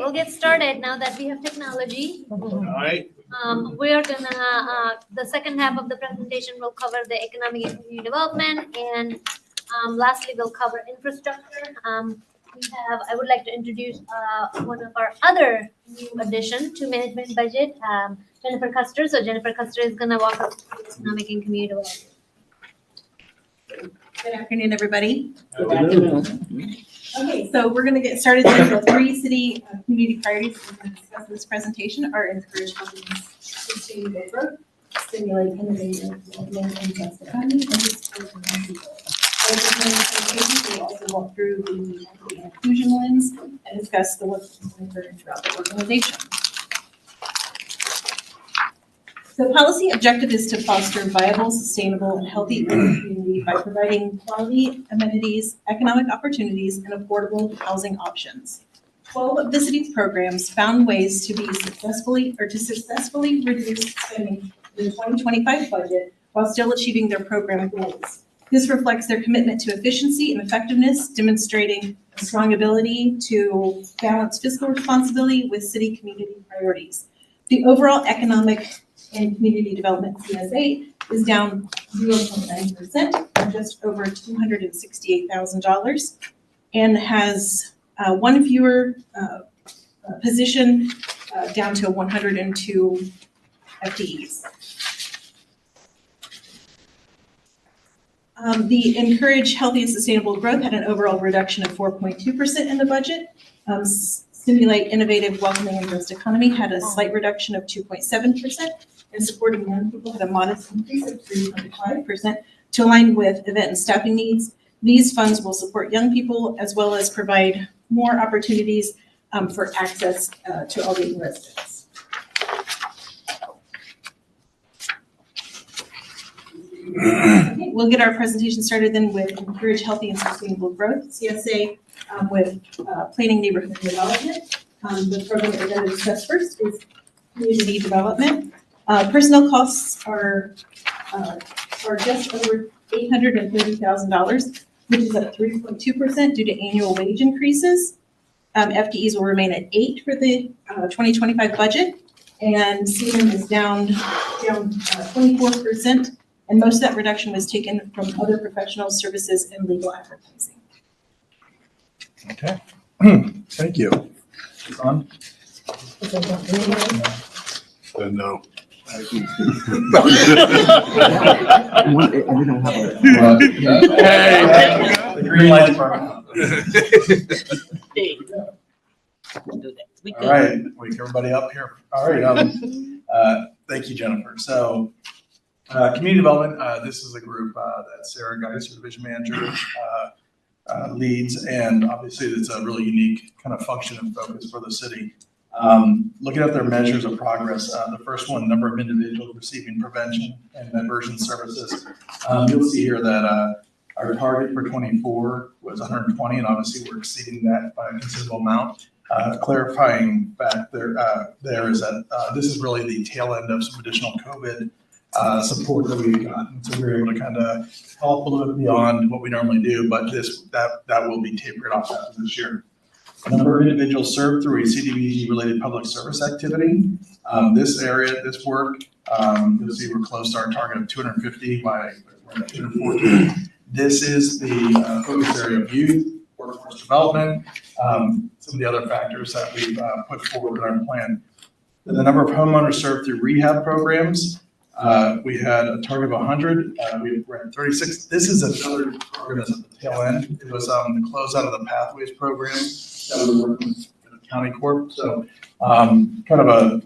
we'll get started now that we have technology. All right. We are gonna, the second half of the presentation will cover the economic and community development, and lastly, we'll cover infrastructure. I would like to introduce one of our other new addition to management budget, Jennifer Custer. So Jennifer Custer is gonna walk us through economic and community development. Good afternoon, everybody. Okay, so we're going to get started. The three city community priorities we're going to discuss in this presentation are encourage healthy and sustainable growth, stimulate innovative development and just economy, and support the people. We'll also walk through the equity and inclusion lens and discuss the work throughout the organization. The policy objective is to foster viable, sustainable, and healthy urban community by providing quality amenities, economic opportunities, and affordable housing options. 12 of the city's programs found ways to successfully reduce spending in the 2025 budget while still achieving their program goals. This reflects their commitment to efficiency and effectiveness, demonstrating a strong ability to balance fiscal responsibility with city community priorities. The overall economic and community development CSA is down 0.9%, or just over $268,000, and has one fewer position down to 102 FTEs. The Encourage Healthy and Sustainable Growth had an overall reduction of 4.2% in the budget. Stimulate Innovative, Welcoming, and Just Economy had a slight reduction of 2.7%, and Supporting Young People had a modest increase of 3.5% to align with event and staffing needs. These funds will support young people as well as provide more opportunities for access to all Dayton residents. Okay, we'll get our presentation started then with Encourage Healthy and Sustainable Growth, CSA, with Planning Neighborhood Development. The program that we're going to discuss first is Community Development. Personnel costs are just over $830,000, which is up 3.2% due to annual wage increases. FTEs will remain at 8 for the 2025 budget, and CM is down 24%, and most of that reduction was taken from other professional services and legal advertising. Okay. Thank you. It's on? No. We don't have Hey, the green light department. All right, wake everybody up here. All right, thank you, Jennifer. So, community development, this is a group that Sarah Geis, division manager, leads, and obviously it's a really unique kind of function and focus for the city. Looking at their measures of progress, the first one, number of individuals receiving prevention and diversion services. You'll see here that our target for 24 was 120, and obviously we're exceeding that by a considerable amount. Clarifying fact there is that this is really the tail end of some additional COVID support that we've gotten. So we're able to kind of help a little bit beyond what we normally do, but that will be tapered off after this year. Number of individuals served through a CDBG-related public service activity. This work, you'll see we're close to our target of 250 by 214. This is the focus area of youth, workforce development, some of the other factors that we've put forward in our plan. The number of homeowners served through rehab programs. We had a target of 100. We were at 36. This is another program that's at the tail end. It was the closeout of the Pathways program that we were working with the county corp. So kind of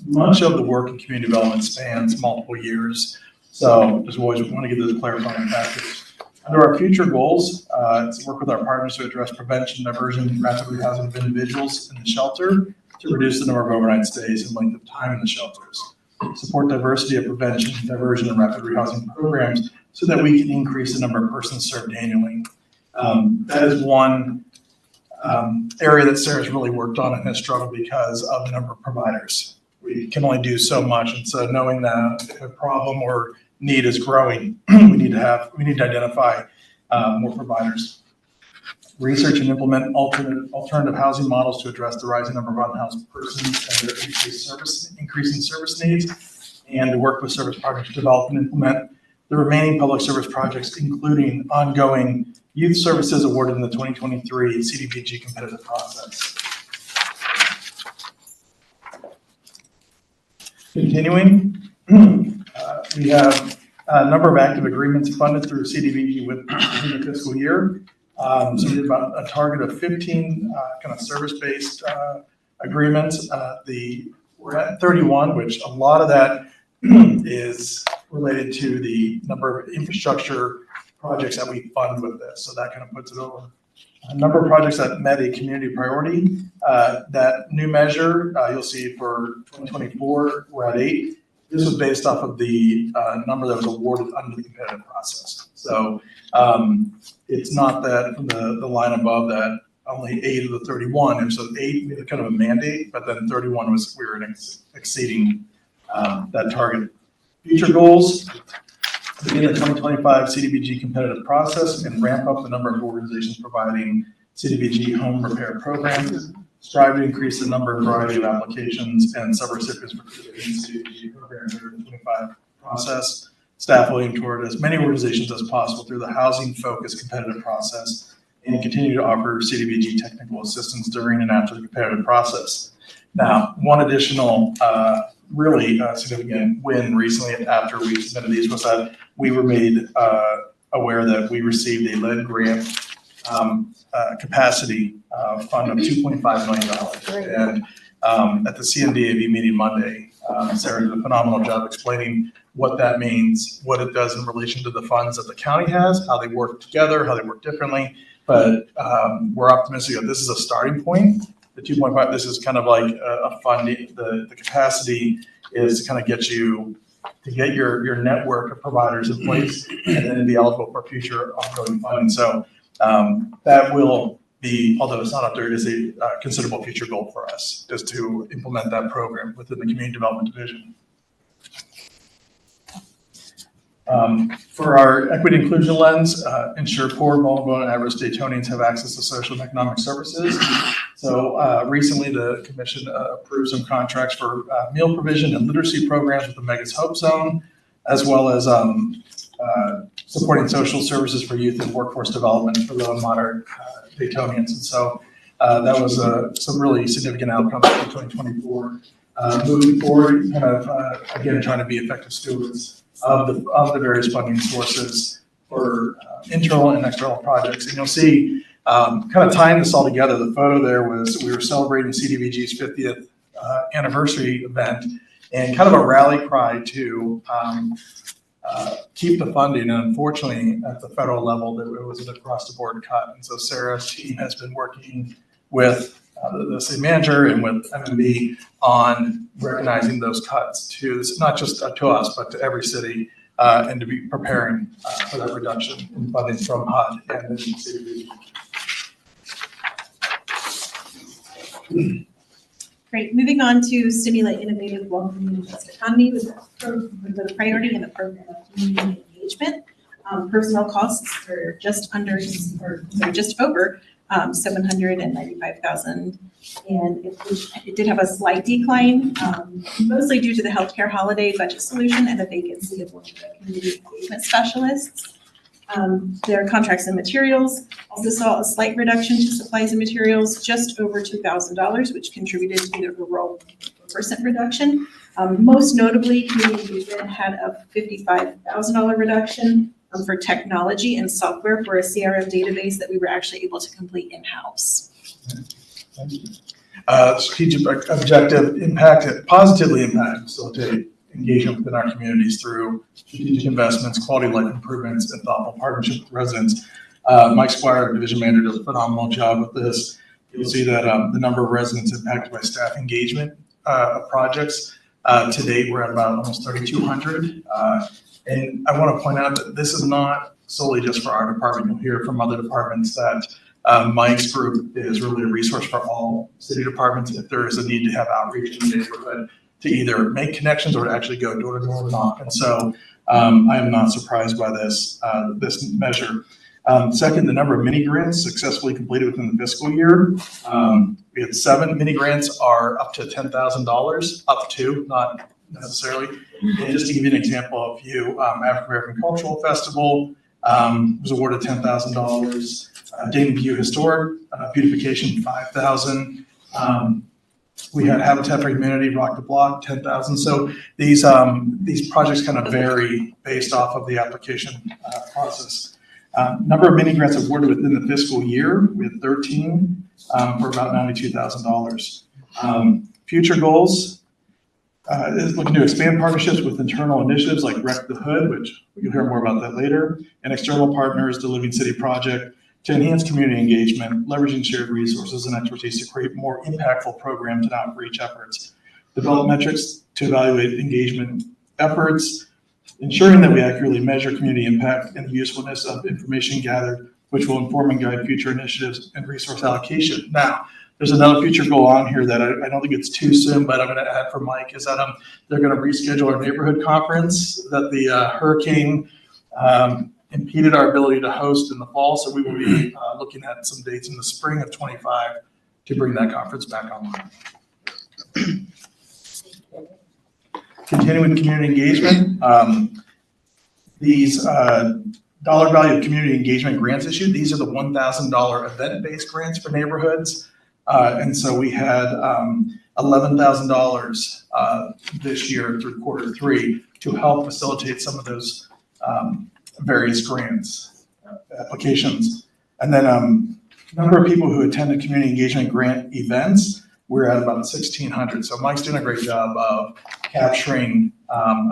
much of the work in community development spans multiple years. So just always want to give those clarifying factors. Under our future goals, it's to work with our partners to address prevention, diversion, and rapid rehousing of individuals in the shelter to reduce the number of overnight stays and length of time in the shelters. Support diversity of prevention, diversion, and rapid rehousing programs so that we can increase the number of persons served annually. That is one area that Sarah's really worked on and has struggled because of the number of providers. We can only do so much, and so knowing that if a problem or need is growing, we need to identify more providers. research and implement alternative housing models to address the rising number of unhoused persons and their increasing service needs, and to work with service partners to develop and implement the remaining public service projects, including ongoing youth services awarded in the 2023 CDBG competitive process. Continuing, we have a number of active agreements funded through CDBG within the fiscal year. So we have about a target of 15 kind of service-based agreements. We're at 31, which a lot of that is related to the number of infrastructure projects that we fund with this. So that kind of puts it over. A number of projects that met a community priority. That new measure you'll see for 2024, we're at 8. This was based off of the number that was awarded under the competitive process. So it's not that from the line above that only 8 of the 31. And so 8 we had kind of a mandate, but then 31 was we were exceeding that target. Future goals: begin the 2025 CDBG competitive process and ramp up the number of organizations providing CDBG home repair programs. Strive to increase the number and variety of applications and subrecipients participating in CDBG programs during the 25 process. Staff will aim toward as many organizations as possible through the housing-focused competitive process and continue to offer CDBG technical assistance during and after the competitive process. Now, one additional really significant win recently after we submitted these was that we were made aware that we received a lead grant capacity fund of $2.5 million. And at the CNDAV meeting Monday, Sarah did a phenomenal job explaining what that means, what it does in relation to the funds that the county has, how they work together, how they work differently. But we're optimistic that this is a starting point. The 2.5, this is kind of like a funding. The capacity is to kind of get you to get your network of providers in place and then to be eligible for future ongoing funding. So that will be, although it's not up there, it is a considerable future goal for us, is to implement that program within the Community Development Division. For our equity inclusion lens, ensure poor, vulnerable, and at-risk Daytonians have access to social and economic services. So recently the commission approved some contracts for meal provision and literacy programs with the Megas Hope Zone, as well as supporting social services for youth and workforce development for low and moderate Daytonians. And so that was some really significant outcomes for 2024. Moving forward, kind of, again, trying to be effective stewards of the various funding sources for internal and external projects. And you'll see, kind of tying this all together, the photo there was, we were celebrating CDBG's 50th anniversary event, and kind of a rally cry to keep the funding. And unfortunately, at the federal level, it was an across-the-board cut. And so Sarah's team has been working with the city manager and with MMB on recognizing those cuts to not just to us, but to every city, and to be preparing for that reduction in funding from HUD and the CDBG. Great. Moving on to stimulate innovative, welcoming, and just economy with a priority in the program of community engagement. Personnel costs are just under, or just over $795,000, and it did have a slight decline, mostly due to the healthcare holiday budget solution and the vacancy of one of the community engagement specialists. Their contracts and materials also saw a slight reduction to supplies and materials, just over $2,000, which contributed to the overall % reduction. Most notably, community engagement had a $55,000 reduction for technology and software for a CRM database that we were actually able to complete in-house. Strategic objective: positively impact, facilitate engagement within our communities through strategic investments, quality of life improvements, and thoughtful partnership with residents. Mike Squire, our division manager, does a phenomenal job with this. You'll see that the number of residents impacted by staff engagement projects to date, we're at about almost 3,200. And I want to point out that this is not solely just for our department. You'll hear from other departments that Mike's group is really a resource for all city departments if there is a need to have outreach in the neighborhood to either make connections or to actually go door to door and knock. And so I am not surprised by this measure. Second, the number of mini grants successfully completed within the fiscal year. We had 7 mini grants are up to $10,000, up to, not necessarily. And just to give you an example, a few, African American Cultural Festival was awarded $10,000. Dayton View Historic Beautification, $5,000. We had Habitat for Humanity, Rock the Block, $10,000. So these projects kind of vary based off of the application process. Number of mini grants awarded within the fiscal year, we had 13 for about $92,000. Future goals is looking to expand partnerships with internal initiatives like Wreck the Hood, which you'll hear more about that later, and external partners, the Living City Project, to enhance community engagement, leveraging shared resources and expertise to create more impactful programs and outreach efforts. Develop metrics to evaluate engagement efforts, ensuring that we accurately measure community impact and the usefulness of information gathered, which will inform and guide future initiatives and resource allocation. Now, there's another future goal on here that I don't think it's too soon, but I'm going to add for Mike, is that they're going to reschedule our neighborhood conference that the hurricane impeded our ability to host in the fall. So we will be looking at some dates in the spring of 25 to bring that conference back online. Continuing with community engagement, these dollar value of community engagement grants issued, these are the $1,000 event-based grants for neighborhoods. And so we had $11,000 this year through Q3 to help facilitate some of those various grants applications. And then number of people who attended community engagement grant events, we're at about 1,600. So Mike's doing a great job of capturing,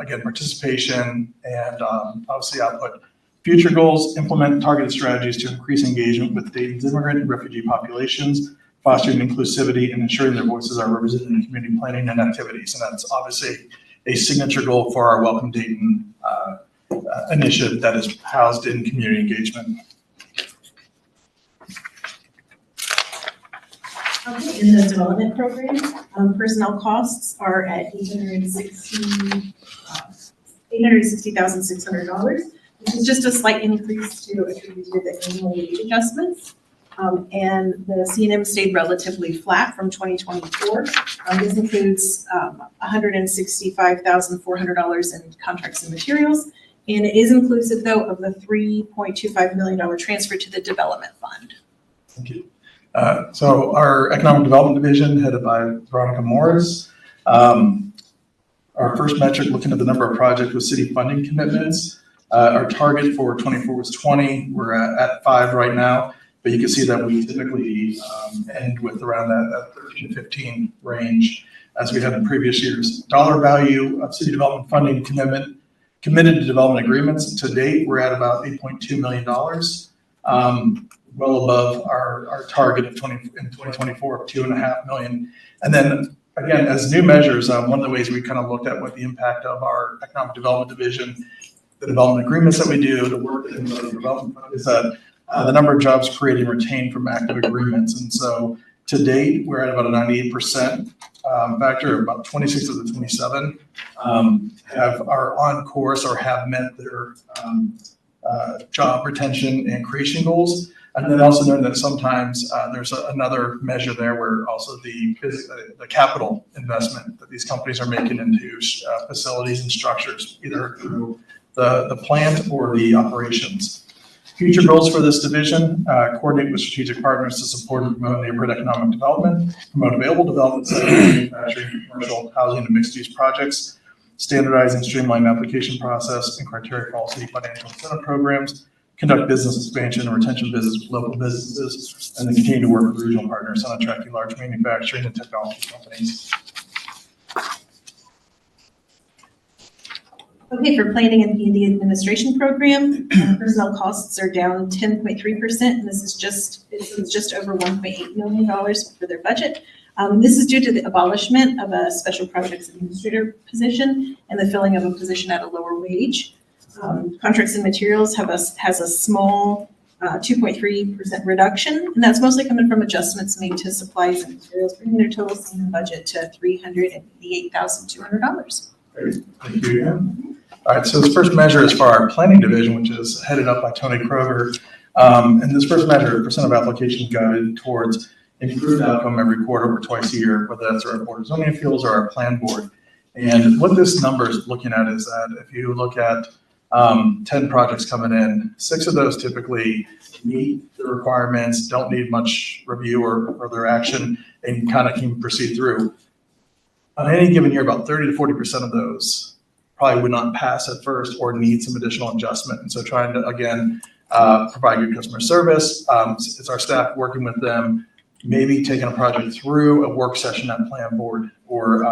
again, participation and obviously output. Future goals, implement targeted strategies to increase engagement with Dayton's immigrant and refugee populations, fostering inclusivity and ensuring their voices are represented in community planning and activities. And that's obviously a signature goal for our Welcome Dayton initiative that is housed in community engagement. Okay, in the development program, personnel costs are at $860,600, which is just a slight increase to attribute to the annual wage adjustments. And the C&M stayed relatively flat from 2024. This includes $165,400 in contracts and materials. And it is inclusive, though, of the $3.25 million transfer to the development fund. Thank you. So our Economic Development Division, headed by Veronica Morris. Our first metric, looking at the number of projects with city funding commitments. Our target for 24 was 20. We're at 5 right now, but you can see that we typically end with around that 13 to 15 range as we have in previous years. Dollar value of city development funding committed to development agreements. To date, we're at about $8.2 million, well above our target of in 2024 of $2.5 million. And then again, as new measures, one of the ways we kind of looked at what the impact of our Economic Development Division, the development agreements that we do, the work that the development is that the number of jobs created and retained from active agreements. And so to date, we're at about a 98% factor. About 26 of the 27 are on course or have met their job retention and creation goals. And then also knowing that sometimes there's another measure there where also the capital investment that these companies are making into facilities and structures, either through the plant or the operations. Future goals for this division, coordinate with strategic partners to support and promote neighborhood economic development, promote available development sites, manufacturing, commercial, housing, and mixed-use projects, standardize and streamline application process and criteria for all city financial incentive programs, conduct business expansion and retention business with local businesses, and then continue to work with regional partners on attracting large manufacturing and technology companies. Okay, for planning and the administration program, personnel costs are down 10.3%, and this is just over $1.8 million for their budget. This is due to the abolishment of a special projects administrator position and the filling of a position at a lower wage. Contracts and materials has a small 2.3% reduction, and that's mostly coming from adjustments made to supplies and materials, bringing their total budget to $388,200. Great. Thank you again. All right, so the first measure is for our planning division, which is headed up by Tony Kroger. And this first measure, percent of applications guided towards improved outcome every quarter or twice a year, whether that's our board of zoning appeals or our plan board. And what this number is looking at is that if you look at 10 projects coming in, 6 of those typically meet the requirements, don't need much review or further action, and kind of can proceed through. On any given year, about 30 to 40% of those probably would not pass at first or need some additional adjustment. And so trying to, again, provide good customer service. It's our staff working with them, maybe taking a project through a work session at plan board or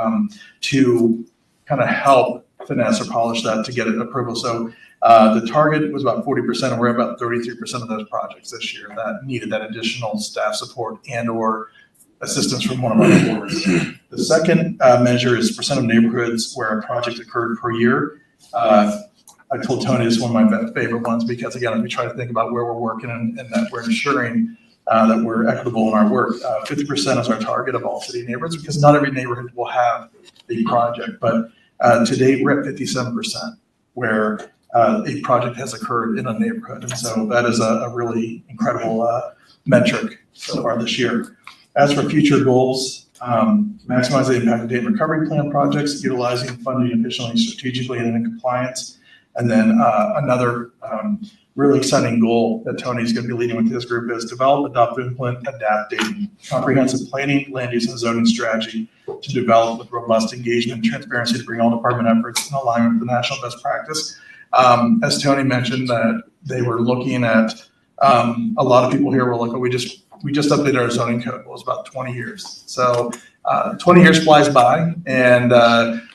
to kind of help finesse or polish that to get it approval. So the target was about 40%, and we're at about 33% of those projects this year that needed that additional staff support and or assistance from one of our boards. The second measure is percent of neighborhoods where a project occurred per year. I told Tony this is one of my favorite ones because, again, we try to think about where we're working and that we're ensuring that we're equitable in our work. 50% is our target of all city neighborhoods because not every neighborhood will have a project, but to date, we're at 57% where a project has occurred in a neighborhood. And so that is a really incredible metric so far this year. As for future goals, maximize the impact of Dayton recovery plan projects, utilizing funding efficiently, strategically, and in compliance. And then another really exciting goal that Tony's going to be leading with his group is develop, adopt, implement, adapt Dayton comprehensive planning, land use, and zoning strategy to develop with robust engagement and transparency to bring all department efforts in alignment with the national best practice. As Tony mentioned, that they were looking at a lot of people here were like, oh, we just updated our zoning code. Well, it was about 20 years. So 20 years flies by, and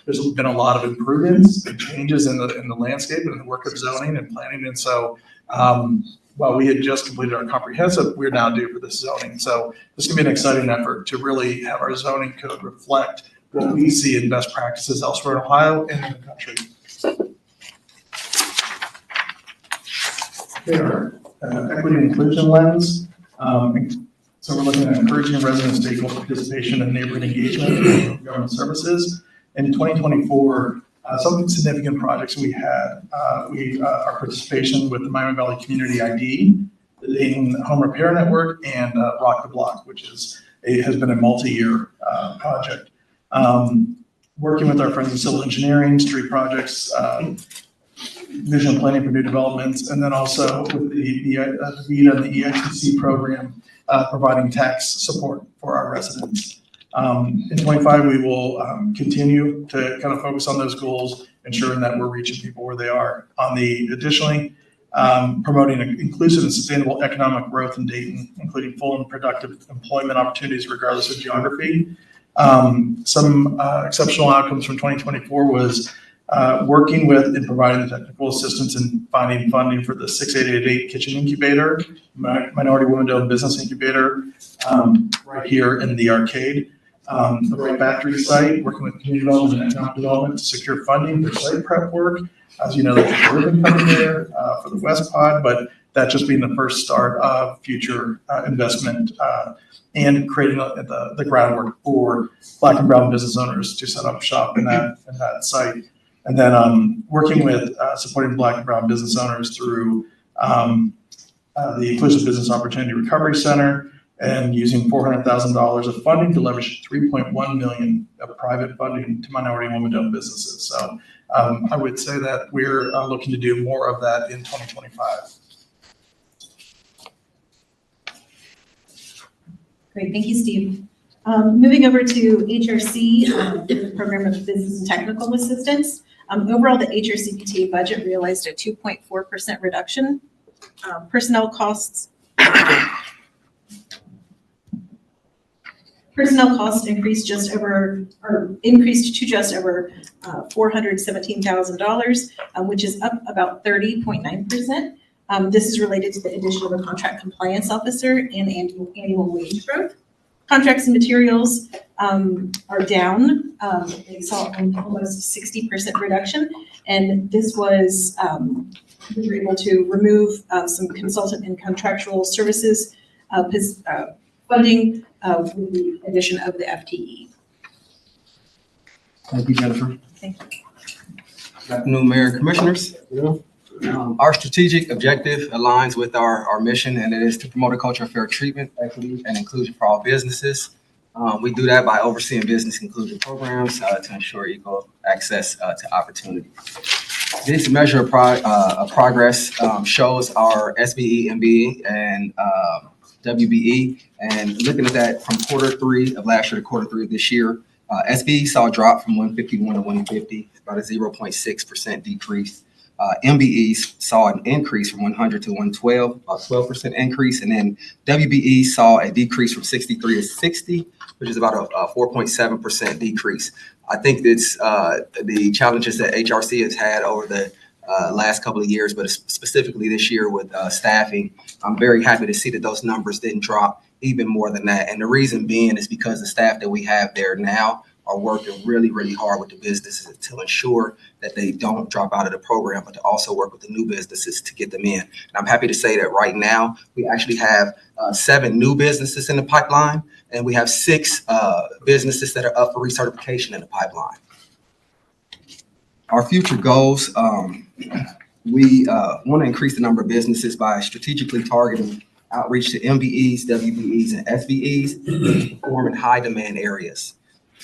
there's been a lot of improvements and changes in the landscape and the work of zoning and planning. And so while we had just completed our comprehensive, we're now due for this zoning. So this can be an exciting effort to really have our zoning code reflect what we see in best practices elsewhere in Ohio and in the country. Here, equity and inclusion lens. So we're looking at encouraging resident stakeholder participation and neighborhood engagement in government services. In 2024, some significant projects we had, our participation with the Miami Valley Community ID, the Dayton Home Repair Network, and Rock the Block, which has been a multi-year project. Working with our friends in civil engineering, street projects, vision planning for new developments, and then also with the VITA and the EITC program, providing tax support for our residents. In 25, we will continue to kind of focus on those goals, ensuring that we're reaching people where they are. Additionally, promoting inclusive and sustainable economic growth in Dayton, including full and productive employment opportunities regardless of geography. Some exceptional outcomes from 2024 was working with and providing the technical assistance in finding funding for the 6888 Kitchen Incubator, Minority Women-Owned Business Incubator, right here in the arcade. The Right Factory site, working with community development and economic development to secure funding for site prep work. As you know, there's a ribbon coming there for the West Pod, but that just being the first start of future investment and creating the groundwork for Black and brown business owners to set up shop in that site. And then working with supporting Black and brown business owners through the Inclusive Business Opportunity Recovery Center and using $400,000 of funding to leverage $3.1 million of private funding to minority and women-owned businesses. So I would say that we're looking to do more of that in 2025. Great, thank you, Steve. Moving over to HRC, the Program of Business and Technical Assistance. Overall, the HRCPTA budget realized a 2.4% reduction. Personnel costs increased to just over $417,000, which is up about 30.9%. This is related to the addition of a contract compliance officer and annual wage growth. Contracts and materials are down. They saw almost 60% reduction, and this was we were able to remove some consultant and contractual services funding with the addition of the FTE. Thank you, Jennifer. Thank you. Good afternoon, Mayor and Commissioners. Our strategic objective aligns with our mission, and it is to promote a culture of fair treatment, equity, and inclusion for all businesses. We do that by overseeing business inclusion programs to ensure equal access to opportunity. This measure of progress shows our SBE, MBE, and WBE. And looking at that from Q3 of last year to Q3 of this year, SBE saw a drop from 151 to 150, about a 0.6% decrease. MBEs saw an increase from 100 to 112, about 12% increase. And then WBE saw a decrease from 63 to 60, which is about a 4.7% decrease. I think it's the challenges that HRC has had over the last couple of years, but specifically this year with staffing. I'm very happy to see that those numbers didn't drop even more than that. And the reason being is because the staff that we have there now are working really, really hard with the businesses to ensure that they don't drop out of the program, but to also work with the new businesses to get them in. And I'm happy to say that right now, we actually have 7 new businesses in the pipeline, and we have 6 businesses that are up for recertification in the pipeline. Our future goals, we want to increase the number of businesses by strategically targeting outreach to MBEs, WBEs, and SBEs perform in high demand areas.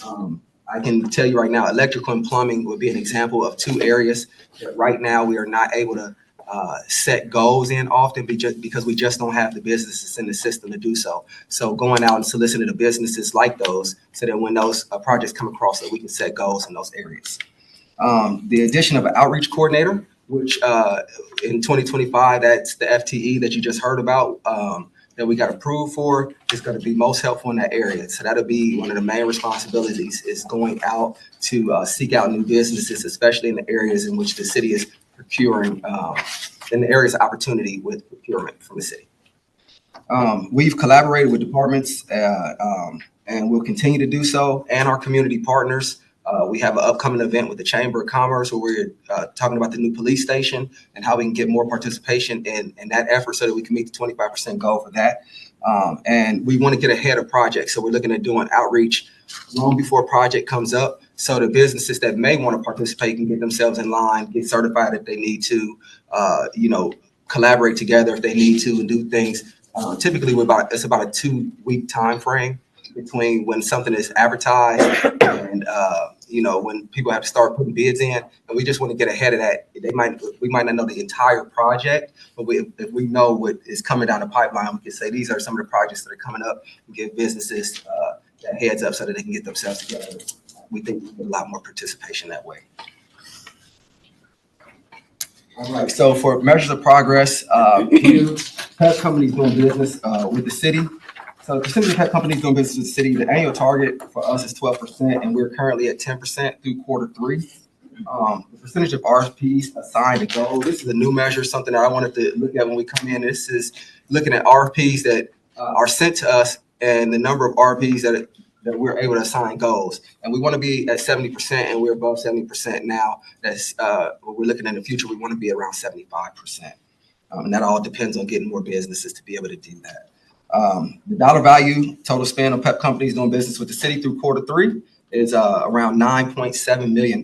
I can tell you right now, electrical and plumbing would be an example of 2 areas that right now we are not able to set goals in often because we just don't have the businesses in the system to do so. So going out and soliciting the businesses like those so that when those projects come across that we can set goals in those areas. The addition of an outreach coordinator, which in 2025, that's the FTE that you just heard about, that we got approved for, is going to be most helpful in that area. So that'll be one of the main responsibilities, is going out to seek out new businesses, especially in the areas in which the city is procuring, in the areas of opportunity with procurement from the city. We've collaborated with departments and we'll continue to do so, and our community partners. We have an upcoming event with the Chamber of Commerce where we're talking about the new police station and how we can get more participation in that effort so that we can meet the 25% goal for that. And we want to get ahead of projects. So we're looking at doing outreach long before a project comes up, so the businesses that may want to participate can get themselves in line, get certified if they need to, collaborate together if they need to, and do things. Typically, it's about a 2-week time frame between when something is advertised and when people have to start putting bids in, and we just want to get ahead of that. We might not know the entire project, but if we know what is coming down the pipeline, we can say these are some of the projects that are coming up and give businesses that heads up so that they can get themselves together. We think we get a lot more participation that way. All right, so for measures of progress, here, pet companies doing business with the city. So the percentage of pet companies doing business with the city, the annual target for us is 12%, and we're currently at 10% through Q3. The percentage of RFPs assigned to goal. This is a new measure, something that I wanted to look at when we come in. This is looking at RFPs that are sent to us and the number of RFPs that we're able to assign goals. And we want to be at 70%, and we're above 70% now. That's what we're looking at in the future. We want to be around 75%. And that all depends on getting more businesses to be able to do that. The dollar value total spend on PEP companies doing business with the city through Q3 is around $9.7 million,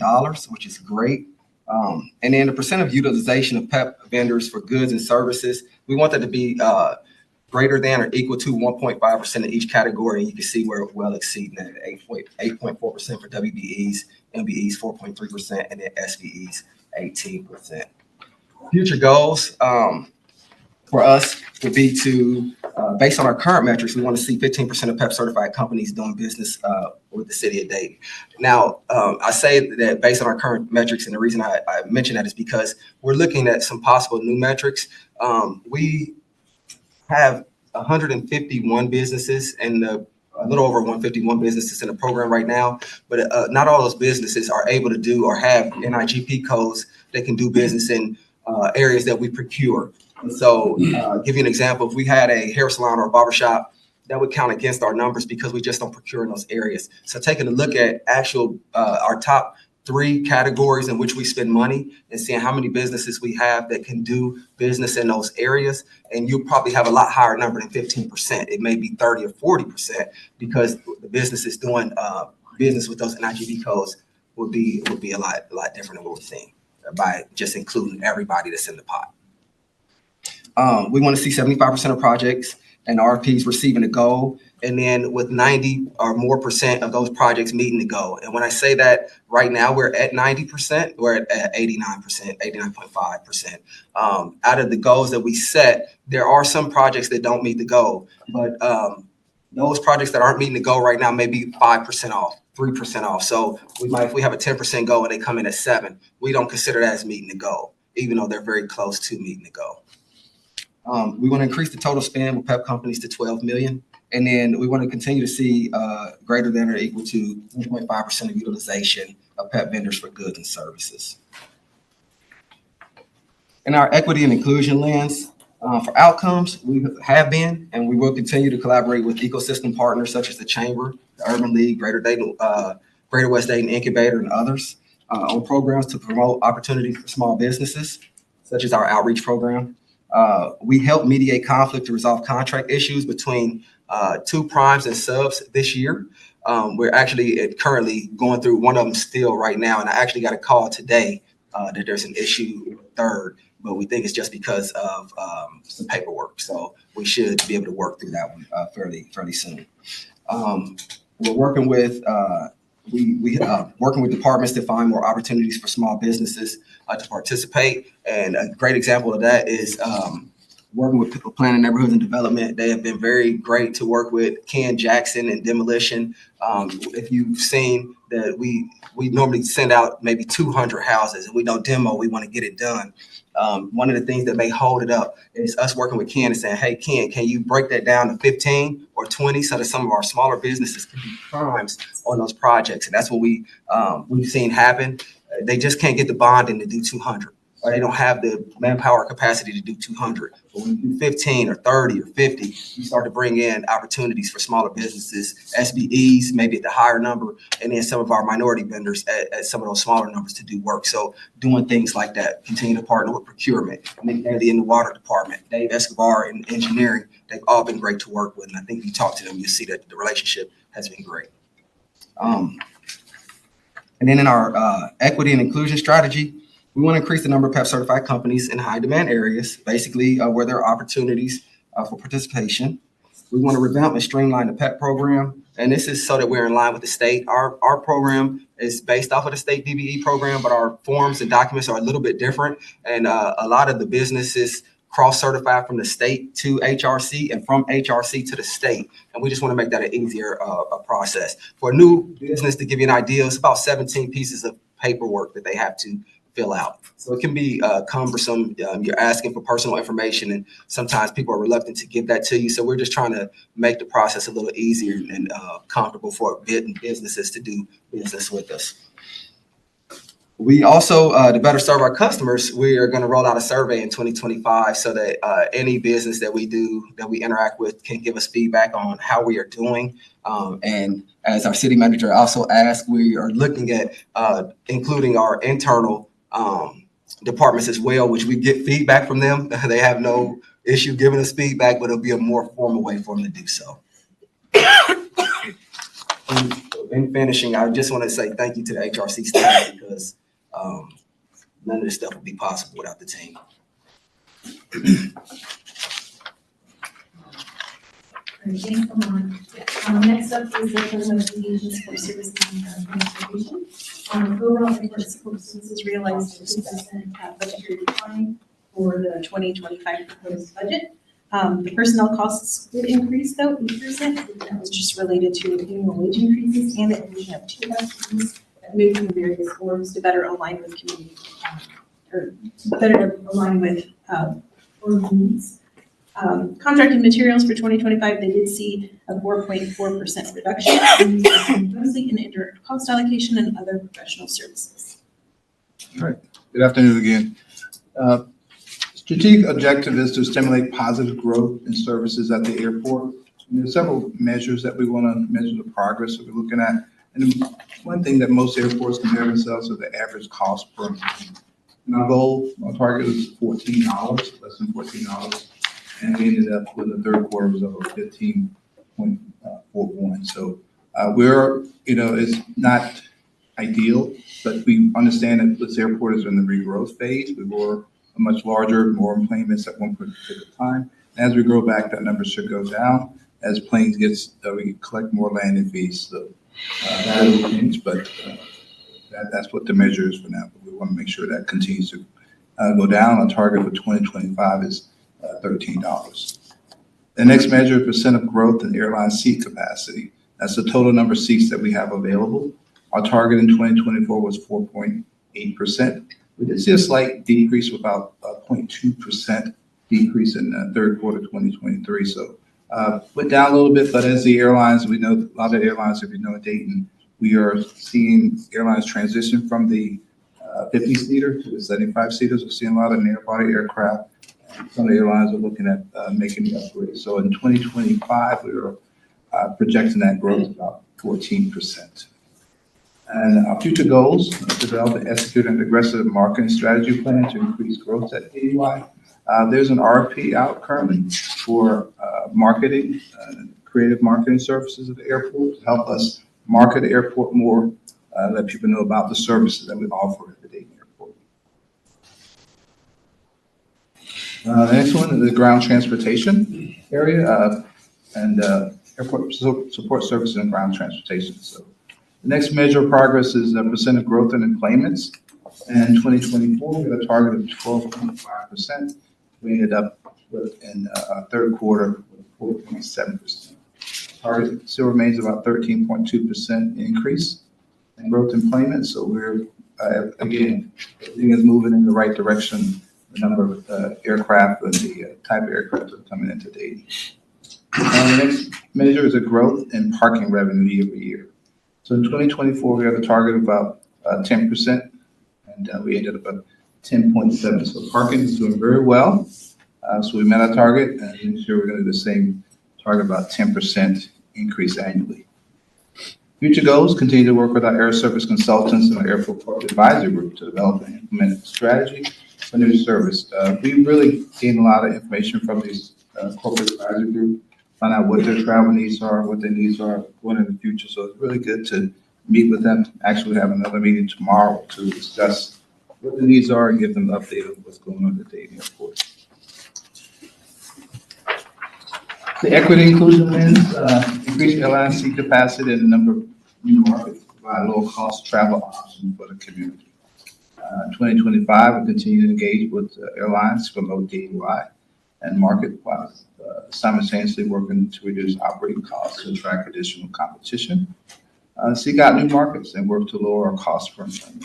which is great. And then the percent of utilization of PEP vendors for goods and services, we want that to be greater than or equal to 1.5% in each category. And you can see we're well exceeding that, 8.4% for WBEs, MBEs 4.3%, and then SBEs 18%. Future goals for us would be to, based on our current metrics, we want to see 15% of PEP certified companies doing business with the city of Dayton. Now, I say that based on our current metrics, and the reason I mention that is because we're looking at some possible new metrics. We have 151 businesses and a little over 151 businesses in the program right now, but not all those businesses are able to do or have NIGP codes that can do business in areas that we procure. And so give you an example, if we had a hair salon or a barbershop, that would count against our numbers because we just don't procure in those areas. So taking a look at actual our top 3 categories in which we spend money and seeing how many businesses we have that can do business in those areas, and you'll probably have a lot higher number than 15%. It may be 30 or 40% because the business is doing business with those NIGP codes would be a lot different than what we're seeing. by just including everybody that's in the pot. We want to see 75% of projects and RFPs receiving a goal, and then with 90 or more percent of those projects meeting the goal. And when I say that, right now we're at 90%, we're at 89%, 89.5%. Out of the goals that we set, there are some projects that don't meet the goal, but those projects that aren't meeting the goal right now may be 5% off, 3% off. So if we have a 10% goal and they come in at 7, we don't consider that as meeting the goal, even though they're very close to meeting the goal. We want to increase the total spend with PEP companies to 12 million. And then we want to continue to see greater than or equal to 1.5% of utilization of PEP vendors for goods and services. In our equity and inclusion lens, for outcomes, we have been and we will continue to collaborate with ecosystem partners such as the Chamber, the Urban League, Greater West Dayton Incubator, and others on programs to promote opportunities for small businesses, such as our outreach program. We help mediate conflict to resolve contract issues between 2 primes and subs this year. We're actually currently going through one of them still right now, and I actually got a call today that there's an issue with a third, but we think it's just because of some paperwork. So we should be able to work through that one fairly soon. We're working with working with departments to find more opportunities for small businesses to participate. And a great example of that is working with Planning Neighborhoods and Development. They have been very great to work with. Ken Jackson and Demolition. If you've seen that we normally send out maybe 200 houses and we know demo, we want to get it done. One of the things that may hold it up is us working with Ken and saying, hey, Ken, can you break that down to 15 or 20 so that some of our smaller businesses can be primes on those projects? And that's what we've seen happen. They just can't get the bonding to do 200, or they don't have the manpower capacity to do 200. But when you do 15 or 30 or 50, you start to bring in opportunities for smaller businesses, SBEs, maybe at the higher number, and then some of our minority vendors at some of those smaller numbers to do work. So doing things like that, continue to partner with procurement, Nick Daly in the water department, Dave Escobar in engineering, they've all been great to work with. And I think if you talk to them, you'll see that the relationship has been great. And then in our equity and inclusion strategy, we want to increase the number of PEP certified companies in high demand areas, basically where there are opportunities for participation. We want to revamp and streamline the PEP program. And this is so that we're in line with the state. Our program is based off of the state DBE program, but our forms and documents are a little bit different. And a lot of the businesses cross-certified from the state to HRC and from HRC to the state. And we just want to make that an easier process. For a new business, to give you an idea, it's about 17 pieces of paperwork that they have to fill out. So it can be cumbersome. You're asking for personal information, and sometimes people are reluctant to give that to you. So we're just trying to make the process a little easier and comfortable for businesses to do business with us. We also, to better serve our customers, we are going to roll out a survey in 2025 so that any business that we interact with can give us feedback on how we are doing. And as our city manager also asked, we are looking at including our internal departments as well, which we get feedback from them. They have no issue giving us feedback, but it'll be a more formal way for them to do so. In finishing, I just want to say thank you to the HRC staff, because none of this stuff would be possible without the team. Thanks, Lamont. Next up is the President of the Agency for Service and Transportation. Overall, report support services realized a 2% budgetary decline for the 2025 proposed budget. The personnel costs did increase though 8%. That was just related to annual wage increases and the addition of 2 FTEs that moved from various orgs to better align with community or better align with org needs. Contracted materials for 2025, they did see a 4.4% reduction mostly in indirect cost allocation and other professional services. All right. Good afternoon again. Strategic objective is to stimulate positive growth in services at the airport. And there's several measures that we want to measure the progress that we're looking at. And one thing that most airports compare themselves to the average cost per employee. And our goal, our target is $14, less than $14. And we ended up with a third quarter result of 15.41. So we're, it's not ideal, but we understand that this airport is in the regrowth phase. We were a much larger, more employments at one particular time. As we grow back, that number should go down. As planes we collect more landing fees. So that will change, but that's what the measure is for now. But we want to make sure that continues to go down. Our target for 2025 is $13. The next measure is percent of growth in airline seat capacity. That's the total number of seats that we have available. Our target in 2024 was 4.8%. We did see a slight decrease, about 0.2% decrease in the third quarter 2023. So went down a little bit, but as the airlines, we know a lot of airlines, if you know Dayton, we are seeing airlines transition from the 50-seater to the 75-seaters. We're seeing a lot of narrow-body aircraft. Some of the airlines are looking at making the upgrade. So in 2025, we are projecting that growth about 14%. And our future goals: develop and execute an aggressive marketing strategy plan to increase growth at ADY. There's an RFP out currently for marketing, creative marketing services at the airport to help us market the airport more, let people know about the services that we offer at the Dayton Airport. The next one is the ground transportation area and airport support services and ground transportation. So the next measure of progress is the percent of growth in employments. And in 2024, we had a target of 12.5%. We ended up in our third quarter with 4.7%. Target still remains about 13.2% increase in growth employment. So we're, again, everything is moving in the right direction. The number of aircraft and the type of aircraft that are coming into Dayton. The next measure is a growth in parking revenue year over year. So in 2024, we had a target of about 10%, and we ended up at 10.7. So parking is doing very well. So we met our target, and next year we're going to do the same target, about 10% increase annually. Future goals: continue to work with our air service consultants and our airport corporate advisory group to develop and implement a strategy for new service. We really gained a lot of information from these corporate advisory group, find out what their travel needs are, what their needs are going in the future. So it's really good to meet with them. Actually, have another meeting tomorrow to discuss what the needs are and give them an update of what's going on at the Dayton Airport. The equity inclusion wins, increased airline seat capacity and the number of new markets, provide low-cost travel options for the community. In 2025, we'll continue to engage with airlines, promote DUI and market while simultaneously working to reduce operating costs to attract additional competition. Seek out new markets and work to lower our costs for employment.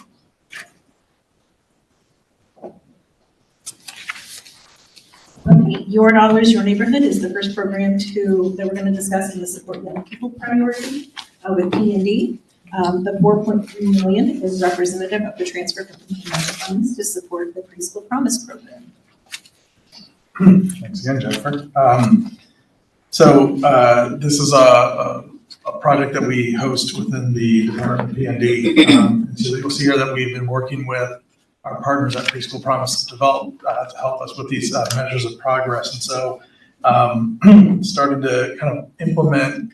Okay, Your Dollars, Your Neighborhood is the first program that we're going to discuss in the Support Young People priority with P&D. The $4.3 million is representative of the transfer from funds to support the Preschool Promise program. Thanks again, Jennifer. This is a project that we host within the Department of P&D. So you'll see here that we've been working with our partners at Preschool Promise to develop to help us with these measures of progress. And so started to kind of implement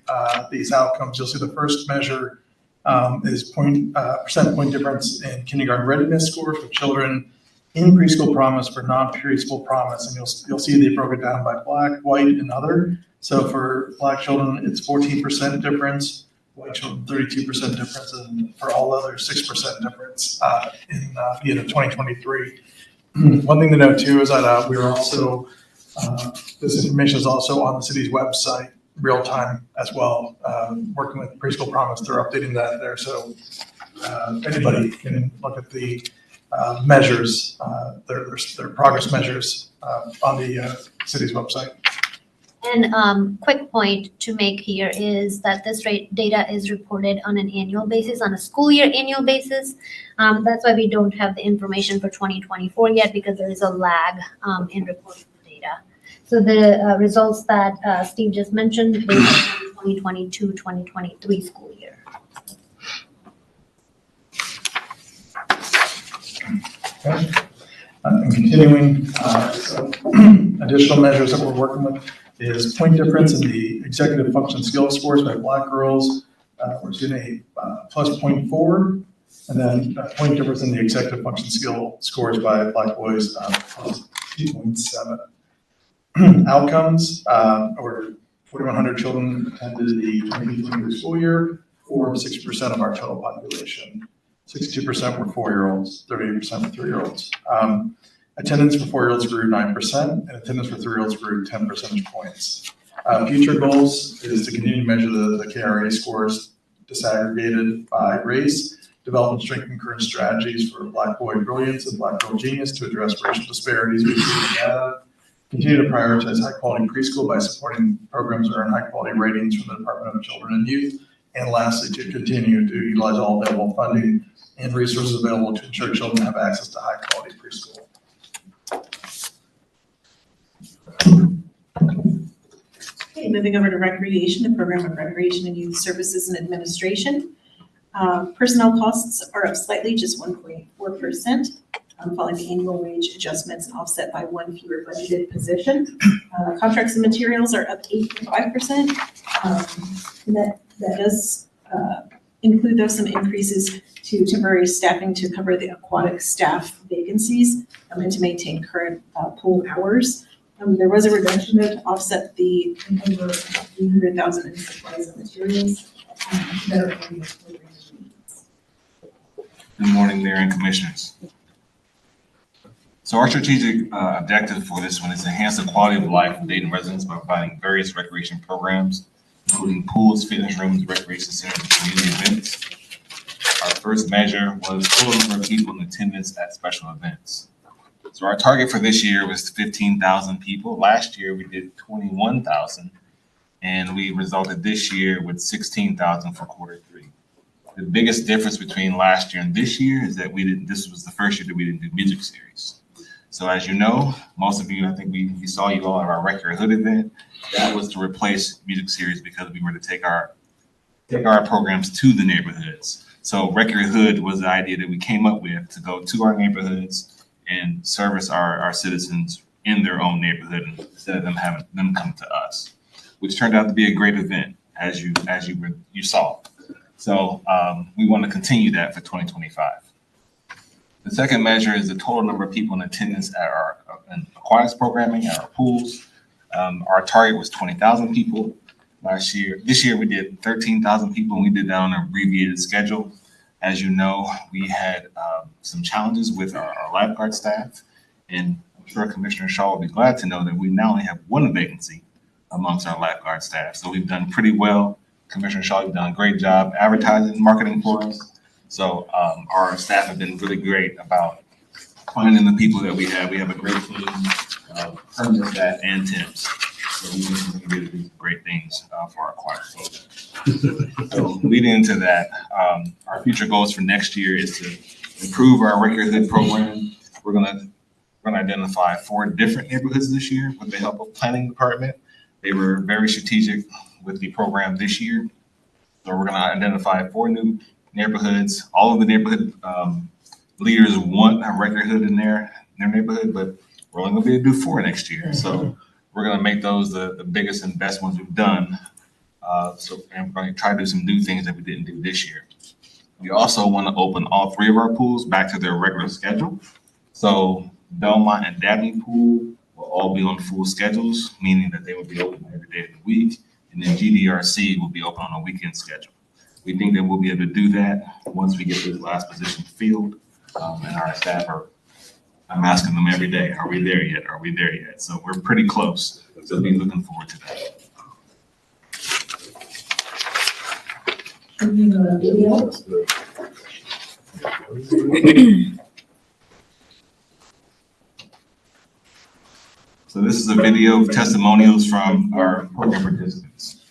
these outcomes. You'll see the first measure is percent point difference in kindergarten readiness scores for children in Preschool Promise for non-preschool promise. And you'll see they broke it down by Black, white, and other. So for Black children, it's 14% difference. White children, 32% difference, and for all others, 6% difference in the end of 2023. One thing to note too is that we're also, this information is also on the city's website real time as well, working with Preschool Promise. They're updating that there. So anybody can look at the measures, their progress measures on the city's website. And quick point to make here is that this data is reported on an annual basis, on a school year annual basis. That's why we don't have the information for 2024 yet, because there is a lag in reporting the data. So the results that Steve just mentioned is the 2022-2023 school year. Okay. And continuing, additional measures that we're working with is point difference in the executive function skill scores by Black girls. We're seeing a plus 0.4 And then point difference in the executive function skill scores by Black boys, plus 2.7. Outcomes, over 4,100 children attended the 2023 school year, or 60% of our total population. 62% were 4-year-olds, 38% were 3-year-olds. Attendance for 4-year-olds grew 9%, and attendance for 3-year-olds grew 10 percentage points. Future goals is to continue to measure the KRA scores disaggregated by race, develop and strengthen current strategies for Black boy brilliance and Black girl genius to address racial disparities we see in data, continue to prioritize high-quality preschool by supporting programs that earn high-quality ratings from the Department of Children and Youth, and lastly, to continue to utilize all available funding and resources available to ensure children have access to high-quality preschool. Okay, moving over to recreation, the program of recreation and youth services and administration. Personnel costs are up slightly, just 1.4%, following the annual wage adjustments and offset by one fewer budgeted position. Contracts and materials are up 8.5%. And that does include those some increases to temporary staffing to cover the aquatic staff vacancies and to maintain current pool hours. There was a reduction there to offset the over $300,000 in supplies and materials that are in the program needs. Good morning, Mayor and Commissioners. So our strategic objective for this one is to enhance the quality of life of Dayton residents by providing various recreation programs, including pools, fitness rooms, recreation centers, and community events. Our first measure was total number of people in attendance at special events. So our target for this year was 15,000 people. Last year we did 21,000, and we resulted this year with 16,000 for quarter 3. The biggest difference between last year and this year is that this was the first year that we didn't do music series. So as you know, most of you, I think we saw you all at our Wreck Your Hood event. That was to replace music series because we were to take our programs to the neighborhoods. So Wreck Your Hood was the idea that we came up with to go to our neighborhoods and service our citizens in their own neighborhood instead of them having them come to us, which turned out to be a great event, as you saw. So we want to continue that for 2025. The second measure is the total number of people in attendance at our aquatics programming, at our pools. Our target was 20,000 people last year. This year we did 13,000 people, and we did that on an abbreviated schedule. As you know, we had some challenges with our lifeguard staff, and I'm sure Commissioner Shaw will be glad to know that we now only have one vacancy amongst our lifeguard staff. So we've done pretty well. Commissioner Shaw, you've done a great job advertising and marketing for us. So our staff have been really great about finding the people that we have. We have a great team of permanent staff and temps. So we can really do great things for our aquatic program. So leading into that, our future goals for next year is to improve our Wreck Your Hood program. We're gonna identify 4 different neighborhoods this year with the help of planning department. They were very strategic with the program this year. So we're gonna identify 4 new neighborhoods. All of the neighborhood leaders want a Wreck Your Hood in their neighborhood, but we're only gonna be able to do 4 next year. So we're gonna make those the biggest and best ones we've done. And we're gonna try to do some new things that we didn't do this year. We also wanna open all 3 of our pools back to their regular schedule. So Belmont and Dabney Pool will all be on full schedules, meaning that they will be open every day of the week. And then GDRC will be open on a weekend schedule. We think that we'll be able to do that once we get this last position filled. And our staff I'm asking them every day, are we there yet? Are we there yet? So we're pretty close. So we'll be looking forward to that. So this is a video of testimonials from our program participants.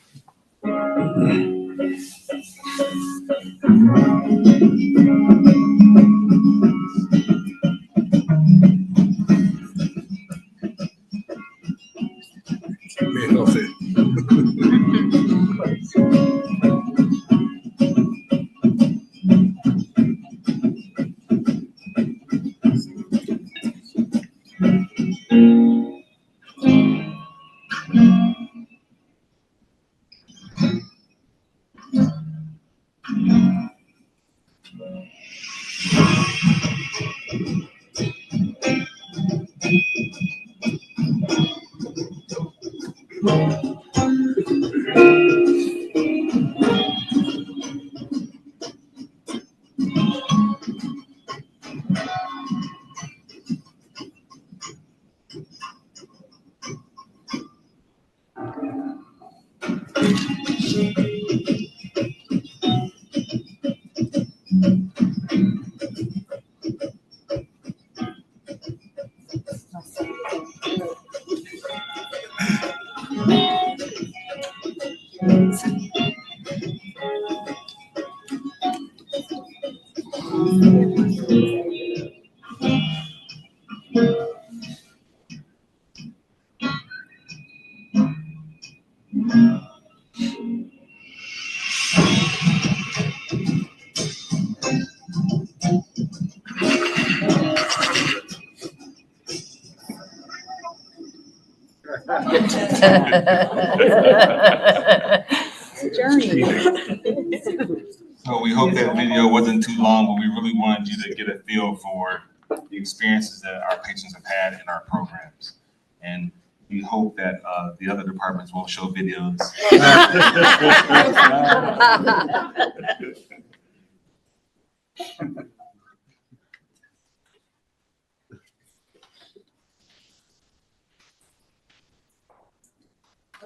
So we hope that video wasn't too long, but we really wanted you to get a feel for the experiences that our patrons have had in our programs. And we hope that the other departments won't show videos.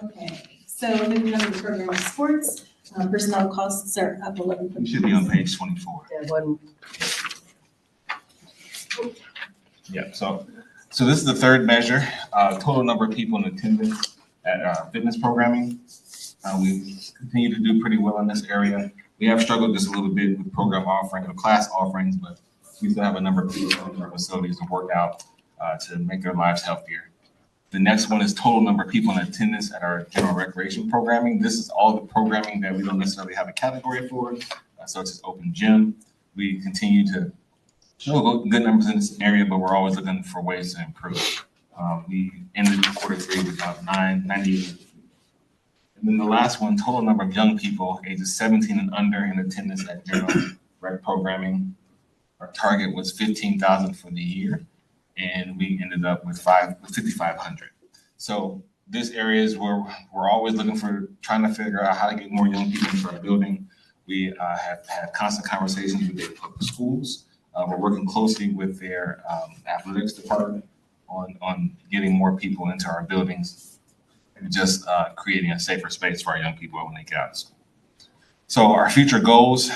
Okay, so moving on to the program of sports, personnel costs are up 11%. We should be on page 24. Yeah, so this is the third measure, total number of people in attendance at our fitness programming. We continue to do pretty well in this area. We have struggled just a little bit with program offerings or class offerings, but we still have a number of people in our facilities to work out to make their lives healthier. The next one is total number of people in attendance at our general recreation programming. This is all the programming that we don't necessarily have a category for, such as open gym. We continue to show good numbers in this area, but we're always looking for ways to improve. We ended Q3 with about 98. And then the last one, total number of young people ages 17 and under in attendance at general rec programming. Our target was 15,000 for the year, and we ended up with 5,500. So this area is where we're always looking for, trying to figure out how to get more young people into our building. We have had constant conversations with the public schools. We're working closely with their athletics department on getting more people into our buildings and just creating a safer space for our young people when they get out of school. So our future goals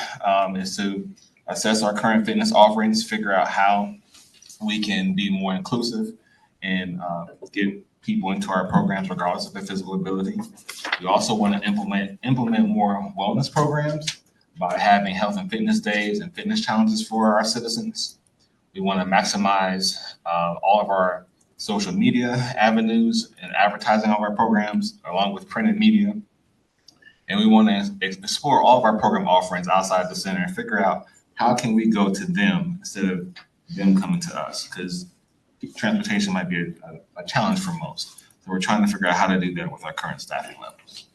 is to assess our current fitness offerings, figure out how we can be more inclusive and get people into our programs regardless of their physical ability. We also want to implement more wellness programs by having health and fitness days and fitness challenges for our citizens. We want to maximize all of our social media avenues and advertising of our programs along with printed media. And we want to explore all of our program offerings outside the center and figure out how can we go to them instead of them coming to us, because transportation might be a challenge for most. So we're trying to figure out how to do that with our current staffing levels.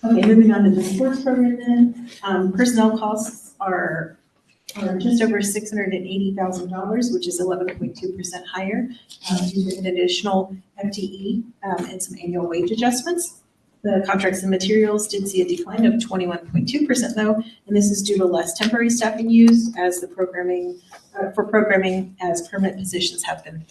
Okay, moving on to the sports program then. Personnel costs are just over $680,000, which is 11.2% higher due to an additional FTE and some annual wage adjustments. The contracts and materials did see a decline of 21.2% though, and this is due to less temporary staffing used as the programming as permanent positions have been.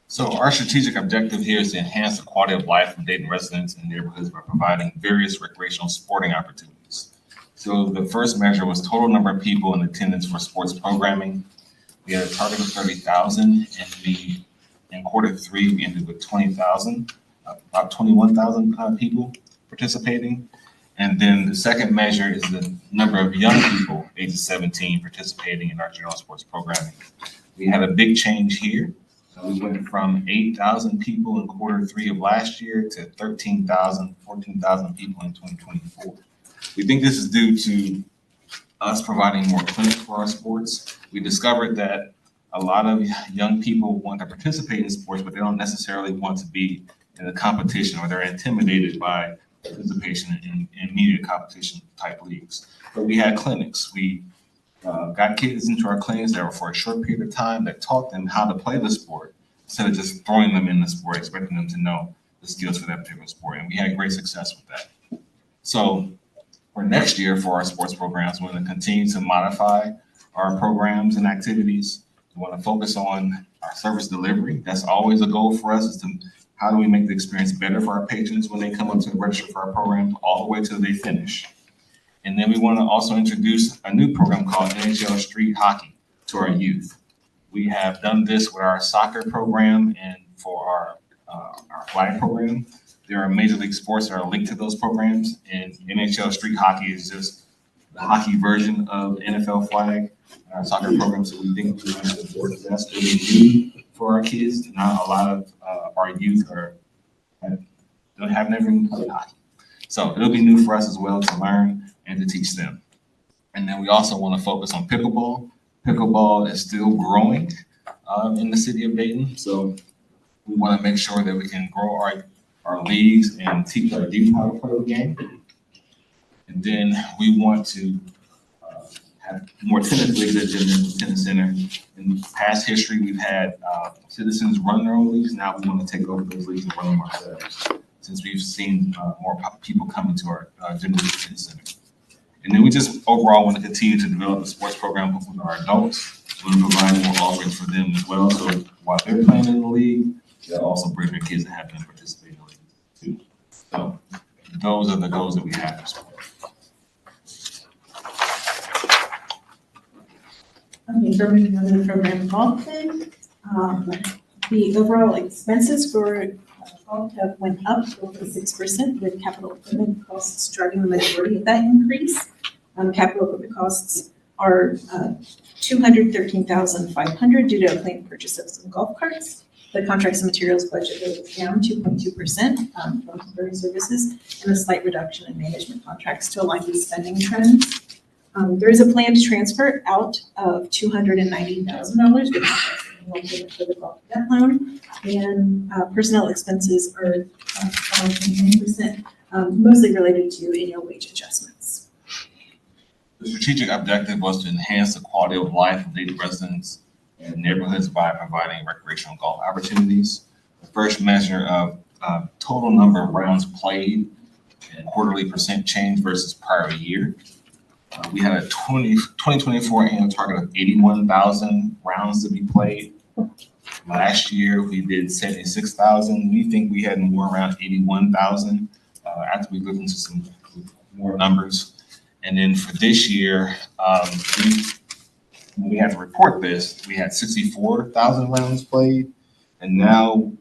So our strategic objective here is to enhance the quality of life of Dayton residents and neighborhoods by providing various recreational sporting opportunities. So the first measure was total number of people in attendance for sports programming. We had a target of 30,000, and in Q3 we ended with 20,000. About 21,000 people participating. And then the second measure is the number of young people ages 17 participating in our general sports programming. We had a big change here. We went from 8,000 people in Q3 of last year to 13,000, 14,000 people in 2024. We think this is due to us providing more clinics for our sports. We discovered that a lot of young people want to participate in sports, but they don't necessarily want to be in a competition, or they're intimidated by participation in media competition type leagues. But we had clinics. We got kids into our clinics that were for a short period of time that taught them how to play the sport instead of just throwing them in the sport, expecting them to know the skills for that particular sport. And we had great success with that. So for next year for our sports programs, we're going to continue to modify our programs and activities. We want to focus on our service delivery. That's always a goal for us, is to how do we make the experience better for our patrons when they come up to register for our program all the way till they finish. And then we want to also introduce a new program called NHL Street Hockey to our youth. We have done this with our soccer program and for our flag program. There are major league sports that are linked to those programs, and NHL Street Hockey is just the hockey version of the NFL flag. Our soccer program, so we think we want to support that's really new for our kids. Not a lot of our youth have never even played hockey. So it'll be new for us as well to learn and to teach them. And then we also want to focus on pickleball. Pickleball is still growing in the city of Dayton. So we want to make sure that we can grow our leagues and teach our youth how to play the game. And then we want to have more tennis leagues at the tennis center. In past history, we've had citizens run their own leagues. Now we want to take over those leagues and run them ourselves, since we've seen more people come into our general tennis center. And then we just overall want to continue to develop the sports program with our adults. We want to provide more offerings for them as well. So while they're playing in the league, they'll also bring their kids and have them participate in the league too. So those are the goals that we have for sports. Okay, so moving on to the program golf then. The overall expenses for golf have went up over 6%, with capital equipment costs driving the majority of that increase. Capital equipment costs are $213,500 due to a planned purchase of some golf carts. The contracts and materials budget is down 2.2% from temporary services, and a slight reduction in management contracts to align with spending trends. There is a planned transfer out of $290,000 for the golf debt loan, and personnel expenses are down 10%, mostly related to annual wage adjustments. The strategic objective was to enhance the quality of life of Dayton residents and neighborhoods by providing recreational golf opportunities. The first measure of total number of rounds played and quarterly percent change versus prior year. We had a 2024 annual target of 81,000 rounds to be played. Last year, we did 76,000. We think we had more around 81,000 after we looked into some more numbers. And then for this year, when we had to report this, we had 64,000 rounds played. And now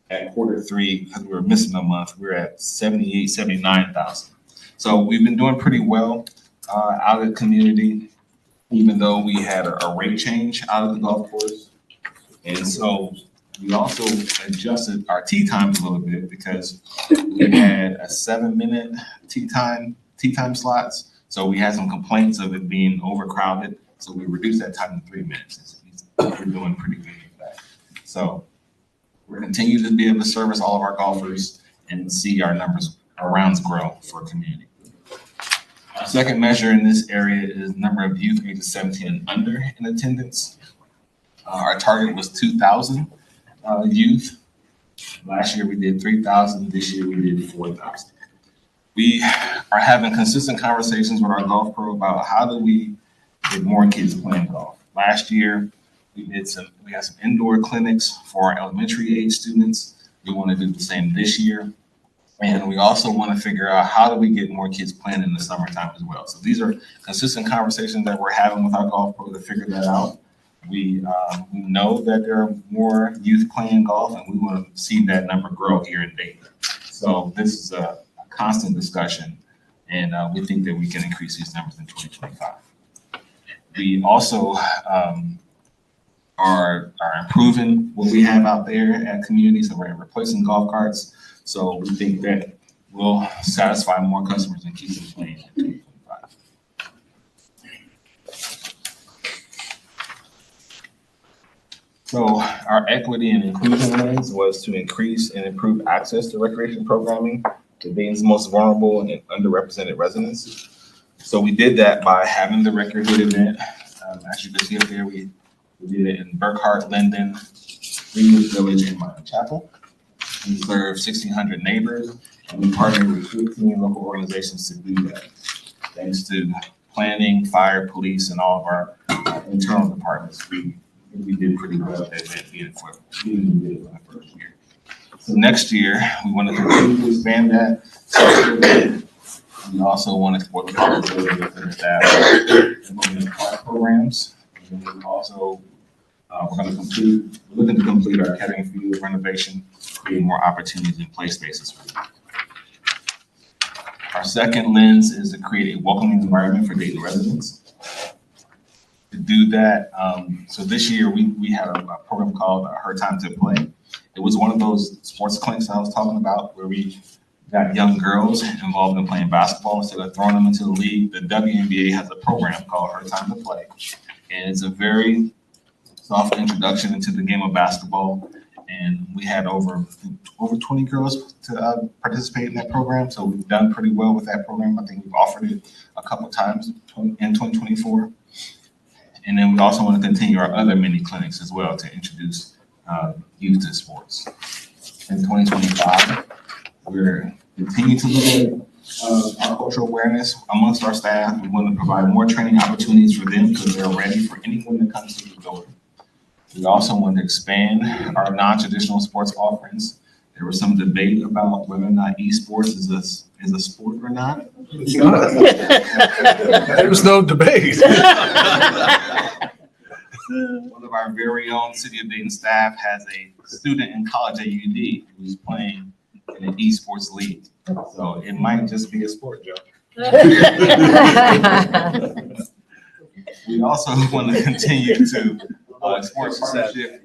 at Q3, because we were missing a month, we were at 79,000. So we've been doing pretty well out of the community, even though we had a rate change out of the golf course. And so we also adjusted our tee times a little bit, because we had a 7-minute tee time slots. So we had some complaints of it being overcrowded. So we reduced that time to 3 minutes. We're doing pretty good with that. So we're continuing to be able to service all of our golfers and see our rounds grow for a community. Our second measure in this area is number of youth ages 17 and under in attendance. Our target was 2,000 youth. Last year we did 3,000. This year we did 4,000. We are having consistent conversations with our golf pro about how do we get more kids playing golf. Last year we had some indoor clinics for our elementary age students. We want to do the same this year. And we also want to figure out how do we get more kids playing in the summertime as well. So these are consistent conversations that we're having with our golf pro to figure that out. We know that there are more youth playing golf, and we want to see that number grow here in Dayton. So this is a constant discussion, and we think that we can increase these numbers in 2025. We also are improving what we have out there at communities, so we're replacing golf carts. So we think that will satisfy more customers and keep them playing in 2025. So our equity and inclusion lens was to increase and improve access to recreation programming to Dayton's most vulnerable and underrepresented residents. So we did that by having the Record Hood event. As you can see up there, we did it in Burkhart, Linden, Greenwood Village, and Mountain Chapel. We serve 1,600 neighbors, and we partnered with 15 local organizations to do that. Thanks to planning, fire, police, and all of our internal departments, we And we did pretty well at that event being for the first year. So next year, we want to continue to expand that. We also want to support the possibility within the staff and programs. And then we also, we're looking to complete our academic field renovation, creating more opportunities and play spaces for them. Our second lens is to create a welcoming environment for Dayton residents. To do that, so this year we had a program called Her Time to Play. It was one of those sports clinics I was talking about where we got young girls involved in playing basketball instead of throwing them into the league. The WNBA has a program called Her Time to Play, and it's a very soft introduction into the game of basketball. And we had over 20 girls to participate in that program, so we've done pretty well with that program. I think we've offered it a couple times in 2024. And then we also want to continue our other mini clinics as well to introduce youth to sports. In 2025, we're continuing to look at our cultural awareness amongst our staff. We want to provide more training opportunities for them because they're ready for anyone that comes through the door. We also want to expand our non-traditional sports offerings. There was some debate about whether or not esports is a sport or not. It's not. There's no debate. One of our very own City of Dayton staff has a student in college at UD who's playing in an esports league. So it might just be a sport, Joe. We also want to continue to explore partnership.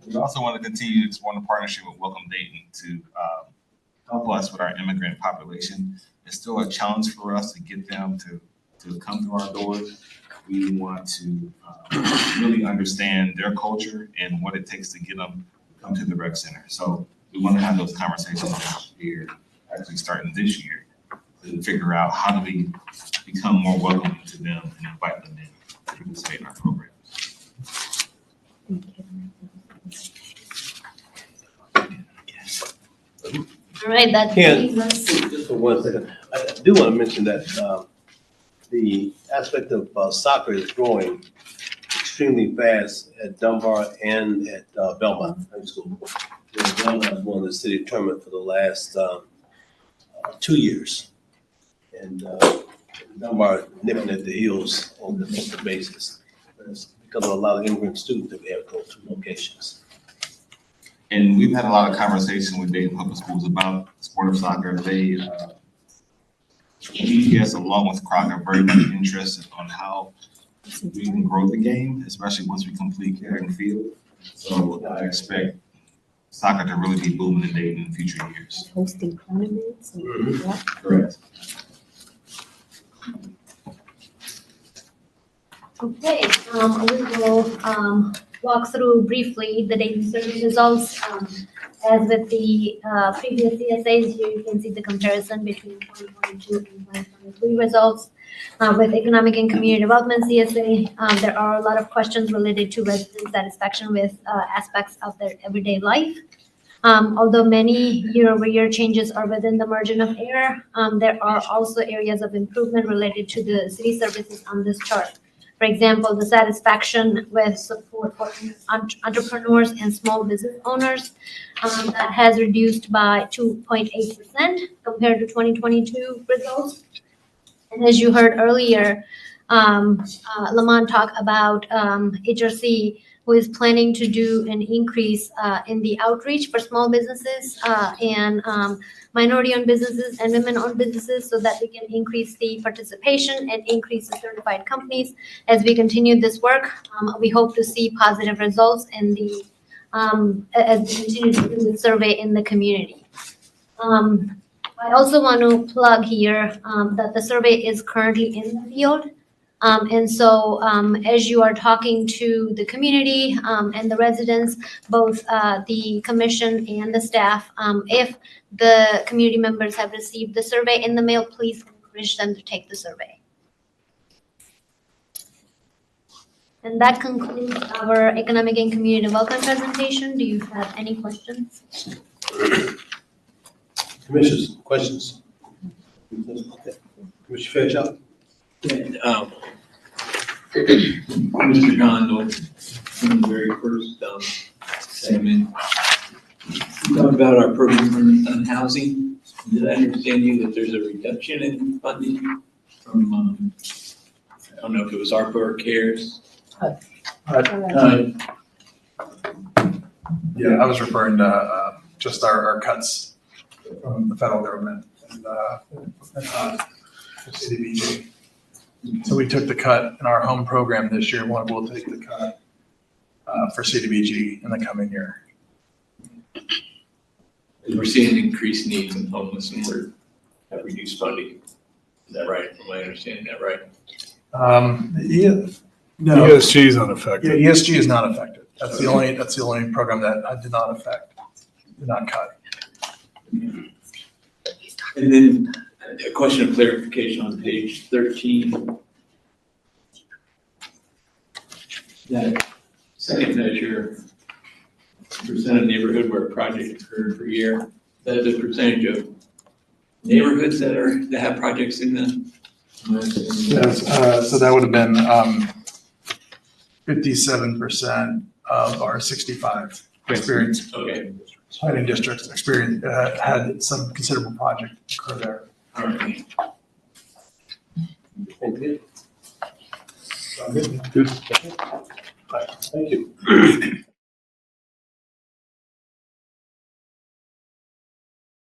We also want to continue to explore the partnership with Welcome Dayton to help us with our immigrant population. It's still a challenge for us to get them to come through our doors. We want to really understand their culture and what it takes to get them to come to the rec center. So we want to have those conversations this year, actually starting this year, to figure out how do we become more welcoming to them and invite them in to participate in our programs. All right, that leaves us. Just for 1 second, I do want to mention that the aspect of soccer is growing extremely fast at Dunbar and at Belmont High School. Belmont has won the city tournament for the last 2 years. And Dunbar nipping at the heels on the consistent basis. It's because of a lot of immigrant students that we have go to locations. And we've had a lot of conversation with Dayton Public Schools about the sport of soccer. They, DPS along with Croc are very much interested on how we can grow the game, especially once we complete Carrick Field. So I expect soccer to really be booming in Dayton in future years. Hosting tournaments. Correct. Okay, we will walk through briefly the Dayton survey results. As with the previous CSAs, here you can see the comparison between 2022 and 2023 results. With Economic and Community Development CSA, there are a lot of questions related to resident satisfaction with aspects of their everyday life. Although many year-over-year changes are within the margin of error, there are also areas of improvement related to the city services on this chart. For example, the satisfaction with support for entrepreneurs and small business owners that has reduced by 2.8% compared to 2022 results. And as you heard earlier, Lamont talked about HRC, who is planning to do an increase in the outreach for small businesses and minority-owned businesses and women-owned businesses so that we can increase the participation and increase the certified companies. As we continue this work, we hope to see positive results in the as we continue to do the survey in the community. I also want to plug here that the survey is currently in the field. And so as you are talking to the community and the residents, both the commission and the staff, if the community members have received the survey in the mail, please encourage them to take the survey. And that concludes our Economic and Community Development presentation. Do you have any questions? Commissioners, questions? Commissioner Fairchild? Mr. Gondel, from the very first segment. You talked about our program on housing. Did I understand you that there's a reduction in funding from, I don't know if it was ARPA or CARES? Yeah, I was referring to just our cuts from the federal government and CDBG. So we took the cut in our home program this year. We'll take the cut for CDBG in the coming year. We're seeing increased needs in homeless and we're have reduced funding. Is that right? Am I understanding that right? Yeah, no. ESG is unaffected. Yeah, ESG is not affected. That's the only program that I did not affect, did not cut. And then a question of clarification on page 13. That second measure, percent of neighborhood where a project occurred per year, that is a percentage of neighborhoods that have projects in them? Yes, so that would have been 57% of our 65 experience. Okay, Planning districts experience had some considerable project occur there. all right. Thank you. Good. Thank you.